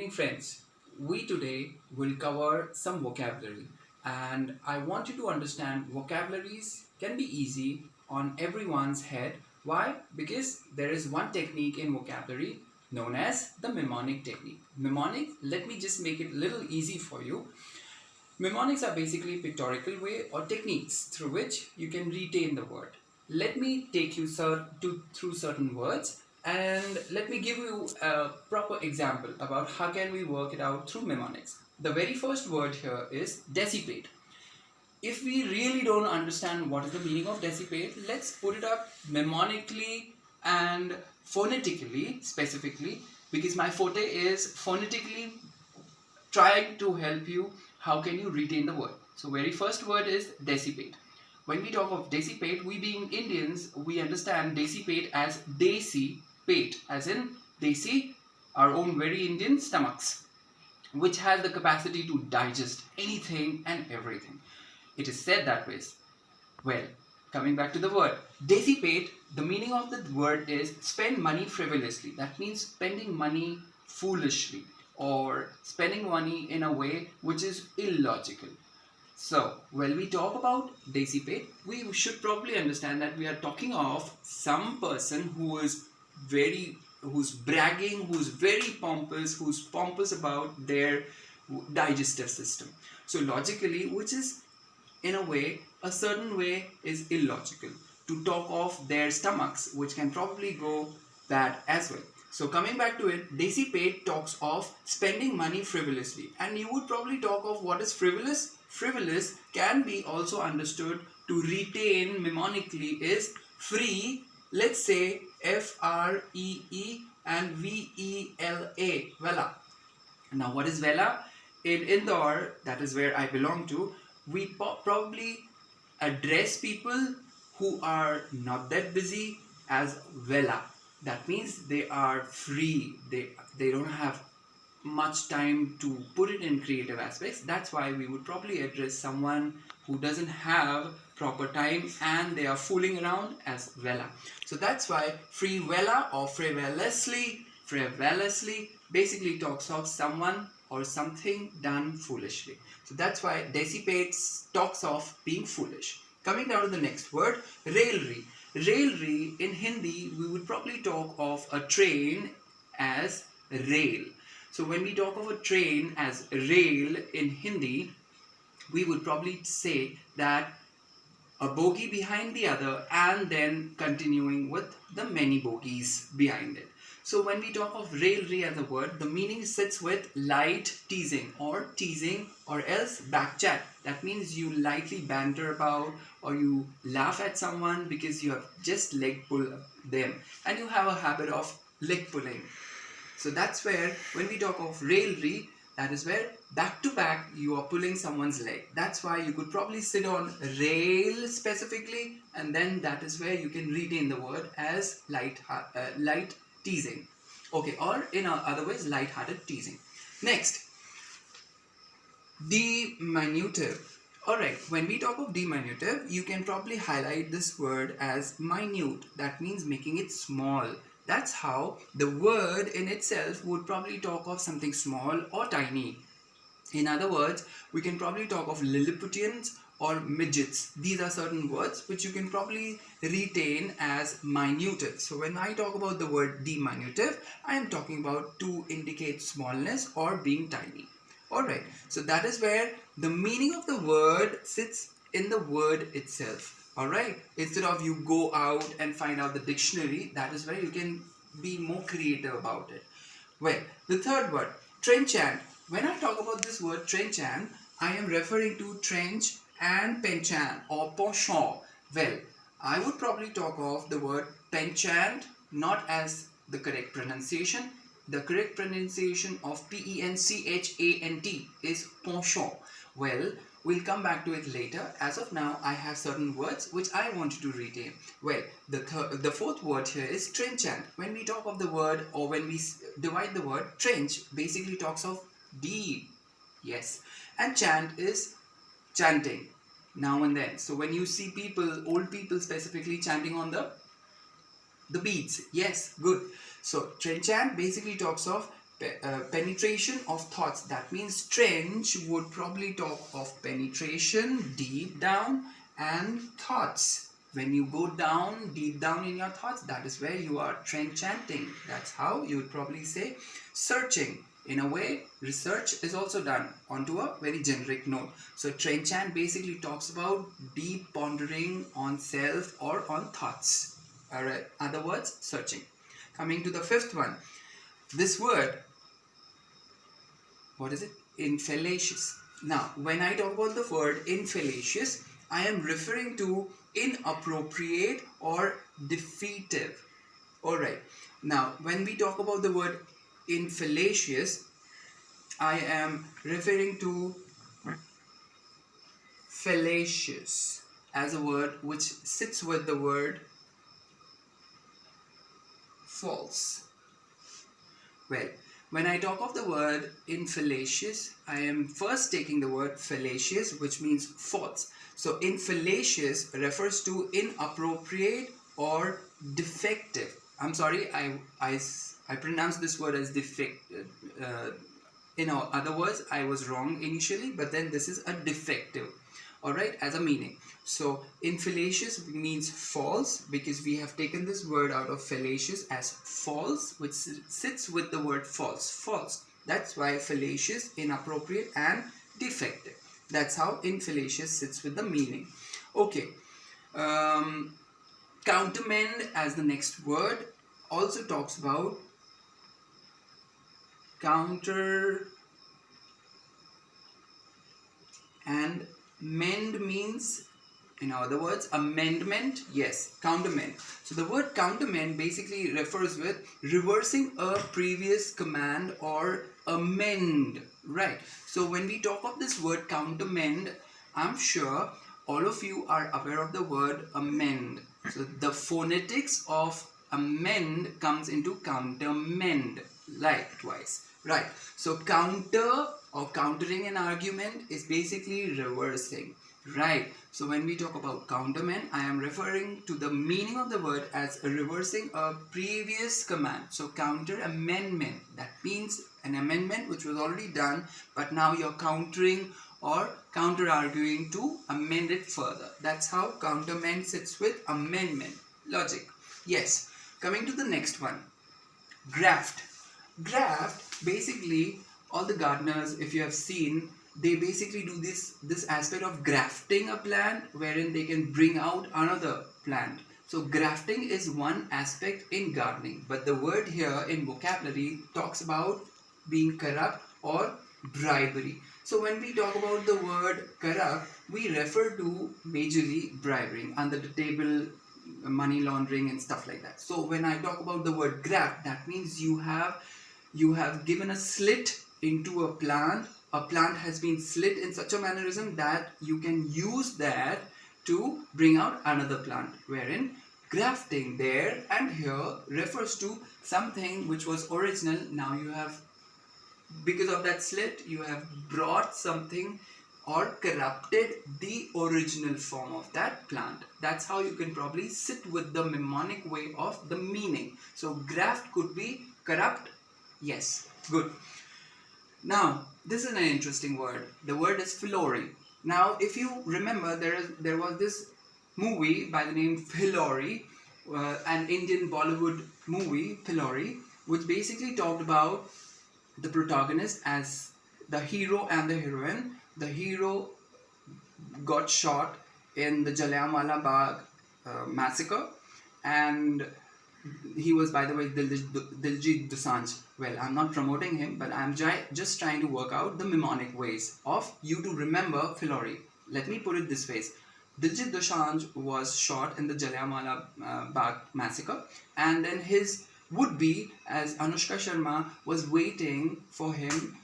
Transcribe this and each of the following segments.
evening, friends. We today will cover some vocabulary, and I want you to understand vocabularies can be easy on everyone's head. Why? Because there is one technique in vocabulary known as the mnemonic technique. Mnemonic, let me just make it a little easy for you. Mnemonics are basically pictorial way or techniques through which you can retain the word. Let me take you through certain words and let me give you a proper example about how can we work it out through mnemonics. The very first word here is dissipate. If we really don't understand what is the meaning of dissipate, let's put it up mnemonically and phonetically specifically, because my forte is phonetically trying to help you how can you retain the word. So very first word is dissipate. When we talk of dissipate, we being Indians, we understand dissipate as desi pate, as in desi, our own very Indian stomachs, which has the capacity to digest anything and everything. It is said that way. Well, coming back to the word dissipate, the meaning of the word is spend money frivolously. That means spending money foolishly or spending money in a way which is illogical. So, when we talk about dissipate, we should probably understand that we are talking of some person who's bragging, who's very pompous, who's pompous about their digestive system. So, logically, which is in a way, a certain way is illogical. To talk of their stomachs, which can probably go bad as well. So coming back to it, dissipate talks of spending money frivolously. And you would probably talk of what is frivolous. Frivolous can be also understood to retain mnemonically is free. Let's say F-R-E-E and V-E-L-A. Vela. Now what is Vela? In Indore, that is where I belong to, we probably address people who are not that busy as Vela. That means they are free. They don't have much time to put it in creative aspects. That's why we would probably address someone who doesn't have proper time and they are fooling around as Vela. So that's why free Vela or frivolously basically talks of someone or something done foolishly. So that's why dissipates talks of being foolish. Coming down to the next word, raillery. Raillery in Hindi, we would probably talk of a train as rail. So when we talk of a train as rail in Hindi, we would probably say that a bogie behind the other and then continuing with the many bogies behind it. So when we talk of raillery as a word, the meaning sits with light teasing or else backchat. That means you lightly banter about or you laugh at someone because you have just leg pulled them and you have a habit of leg pulling. So that's where when we talk of raillery, that is where back to back you are pulling someone's leg. That's why you could probably sit on rail specifically, and then that is where you can retain the word as light teasing. Okay, or in other ways, light-hearted teasing. Next, diminutive. Alright, when we talk of diminutive, you can probably highlight this word as minute. That means making it small. That's how the word in itself would probably talk of something small or tiny. In other words, we can probably talk of Lilliputians or midgets. These are certain words which you can probably retain as minutive. So when I talk about the word diminutive, I am talking about to indicate smallness or being tiny. Alright, so that is where the meaning of the word sits in the word itself. Alright, instead of you go out and find out the dictionary, that is where you can be more creative about it. Well, the third word, trenchant. When I talk about this word trenchant, I am referring to trench and penchant or penchant. Well, I would probably talk of the word penchant not as the correct pronunciation. The correct pronunciation of P-E-N-C-H-A-N-T is penchant. Well, we'll come back to it later. As of now, I have certain words which I want you to retain. Well, the fourth word here is trenchant. When we talk of the word or when we divide the word, trench basically talks of deep. Yes. And chant is chanting now and then. So when you see people, old people specifically chanting on the beats. Yes, good. So trenchant basically talks of penetration of thoughts. That means trench would probably talk of penetration, deep down, and thoughts. When you go down, deep down in your thoughts, that is where you are trenchanting. That's how you would probably say searching. In a way, research is also done onto a very generic note. So trenchant basically talks about deep pondering on self or on thoughts. Alright, other words, searching. Coming to the fifth one, this word, what is it? Infallacious. Now, when I talk about the word infallacious, I am referring to inappropriate or defeative. Alright, now when we talk about the word infallacious, I am referring to fallacious as a word which sits with the word false. Well, when I talk of the word infallacious, I am first taking the word fallacious, which means false. So infallacious refers to inappropriate or defective. I'm sorry, I pronounced this word as defective. In other words, I was wrong initially, but then this is a defective, alright, as a meaning. So infallacious means false, because we have taken this word out of fallacious as false, which sits with the word false. That's why fallacious, inappropriate, and defective. That's how infallacious sits with the meaning. Okay, countermand as the next word also talks about counter and mend means, in other words, amendment. Yes, countermand. So the word countermand basically refers with reversing a previous command or amend, right? So when we talk of this word countermand, I'm sure all of you are aware of the word amend. So the phonetics of amend comes into countermand, likewise, right? So counter or countering an argument is basically reversing, right? So when we talk about countermand, I am referring to the meaning of the word as reversing a previous command. So counter amendment, that means an amendment which was already done, but now you're countering or counter arguing to amend it further. That's how countermand sits with amendment logic. Yes. Coming to the next one, graft. Graft, basically, all the gardeners, if you have seen, they basically do this aspect of grafting a plant wherein they can bring out another plant. So grafting is one aspect in gardening, but the word here in vocabulary talks about being corrupt or bribery. So when we talk about the word corrupt, we refer to majorly bribery, under the table money laundering and stuff like that. So when I talk about the word graft, that means you have given a slit into a plant. A plant has been slit in such a mannerism that you can use that to bring out another plant, wherein grafting there and here refers to something which was original. Now you have, because of that slit, you have brought something or corrupted the original form of that plant. That's how you can probably sit with the mnemonic way of the meaning. So graft could be corrupt. Yes, good. Now this is an interesting word. The word is Fillory. Now if you remember, there was this movie by the name Fillory, an Indian Bollywood movie, Fillory, which basically talked about the protagonist as the hero and the heroine. The hero got shot in the Jallianwala Bagh massacre, and he was, by the way, Diljit Dosanjh. Well, I'm not promoting him, but I'm just trying to work out the mnemonic ways of you to remember Fillory. Let me put it this way. Diljit Dosanjh was shot in the Jallianwala Bagh massacre, and then his would-be, as Anushka Sharma, was waiting for him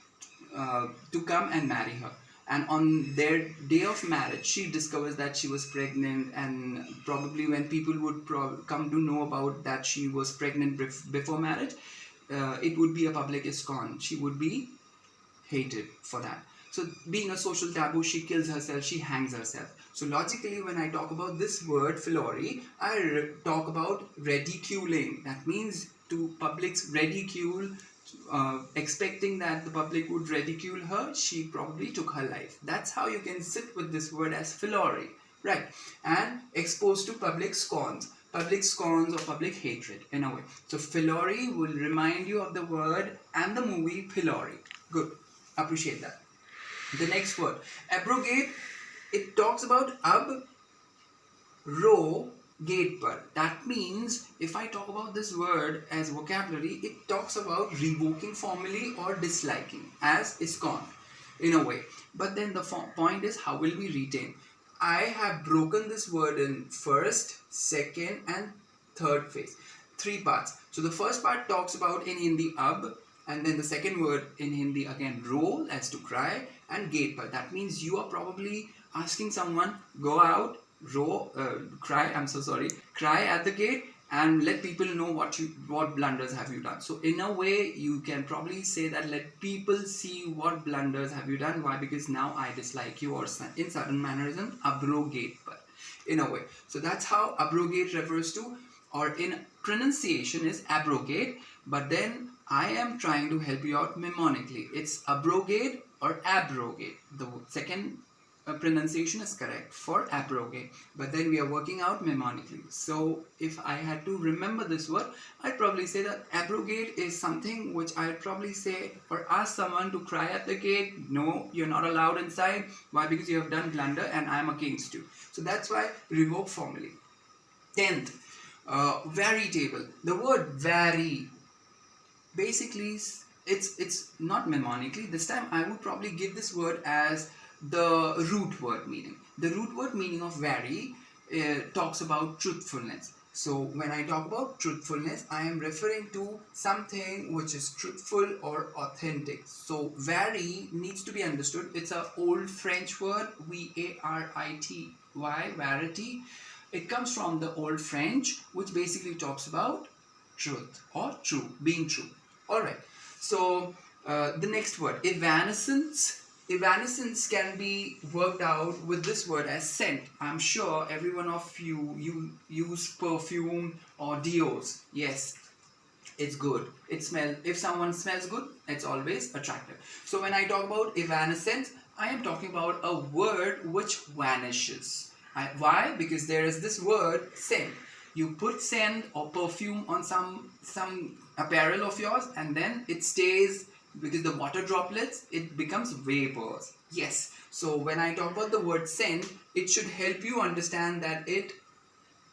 to come and marry her. And on their day of marriage, she discovers that she was pregnant, and probably when people would come to know about that she was pregnant before marriage, it would be a public ISKCON. She would be hated for that. So being a social taboo, she kills herself, she hangs herself. So logically, when I talk about this word Fillory, I talk about ridiculing. That means to public's ridicule, expecting that the public would ridicule her, she probably took her life. That's how you can sit with this word as phyllory, right? And exposed to public scorns or public hatred in a way. So phyllory will remind you of the word and the movie Phyllory. Good, appreciate that. The next word, abrogate, it talks about abrogate per. That means if I talk about this word as vocabulary, it talks about revoking formally or disliking, as ISKCON in a way. But then the point is, how will we retain? I have broken this word in first, second and third phase. 3 parts. So the first part talks about in Hindi ab, and then the second word in Hindi again roll, as to cry, and gate per. That means you are probably asking someone, go out, cry at the gate and let people know what blunders have you done. So in a way you can probably say that let people see what blunders have you done. Why? Because now I dislike you, or in certain mannerism, abrogate per, in a way. So that's how abrogate refers to, or in pronunciation is abrogate, but then I am trying to help you out mnemonically. It's abrogate or abrogate. The second pronunciation is correct for abrogate, but then we are working out mnemonically. So if I had to remember this word, I'd probably say that abrogate is something which I'd probably say or ask someone to cry at the gate, no, you're not allowed inside. Why? Because you have done blunder and I'm against you. So that's why revoke formally. 10th, vary table. The word vary, basically it's not mnemonically. This time I would probably give this word as the root word meaning. The root word meaning of vary talks about truthfulness. So when I talk about truthfulness, I am referring to something which is truthful or authentic. So vary needs to be understood. It's an old French word, V-A-R-I-T-Y, verity. It comes from the old French, which basically talks about truth or true, being true. Alright, so the next word, evanescence. Evanescence can be worked out with this word as scent. I'm sure every one of you use perfume or deos. Yes, it's good. It smells. If someone smells good, it's always attractive. So when I talk about evanescence, I am talking about a word which vanishes. Why? Because there is this word scent. You put scent or perfume on some apparel of yours, and then it stays. Because the water droplets, it becomes vapors. Yes. So when I talk about the word scent, it should help you understand that it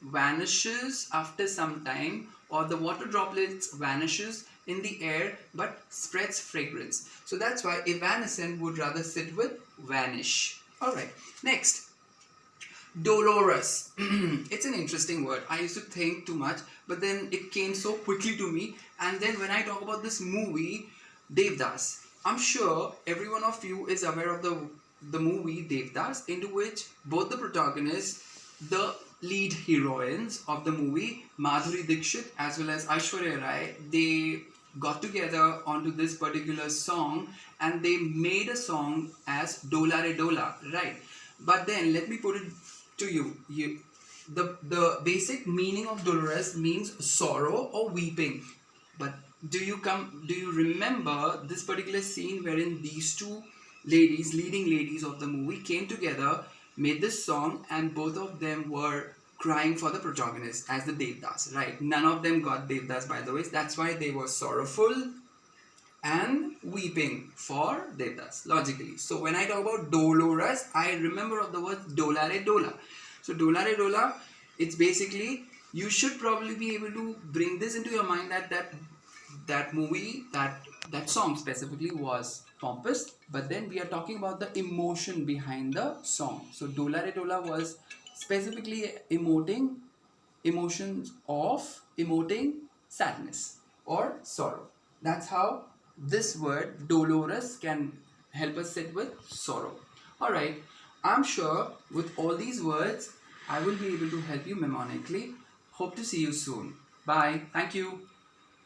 vanishes after some time, or the water droplets vanishes in the air but spreads fragrance. So that's why evanescent would rather sit with vanish. Alright. Next. Dolorous. It's an interesting word. I used to think too much, but then it came so quickly to me. And then when I talk about this movie, Devdas, I'm sure every one of you is aware of the movie Devdas, into which both the protagonists, the lead heroines of the movie, Madhuri Dixit as well as Aishwarya Rai, they got together onto this particular song and they made a song as Dola Re Dola, right? But then let me put it to you. The basic meaning of dolorous means sorrow or weeping. But do you remember this particular scene wherein these two ladies, leading ladies of the movie, came together, made this song, and both of them were crying for the protagonist as the Devdas, right? None of them got Devdas, by the way. That's why they were sorrowful and weeping for Devdas, logically. So when I talk about dolorous, I remember of the word Dola Re Dola. So Dola Re Dola, it's basically, you should probably be able to bring this into your mind that movie, that song specifically was pompous, but then we are talking about the emotion behind the song. So Dola Re Dola was specifically emoting sadness or sorrow. That's how this word dolorous can help us sit with sorrow. Alright, I'm sure with all these words I will be able to help you mnemonically. Hope to see you soon. Bye. Thank you.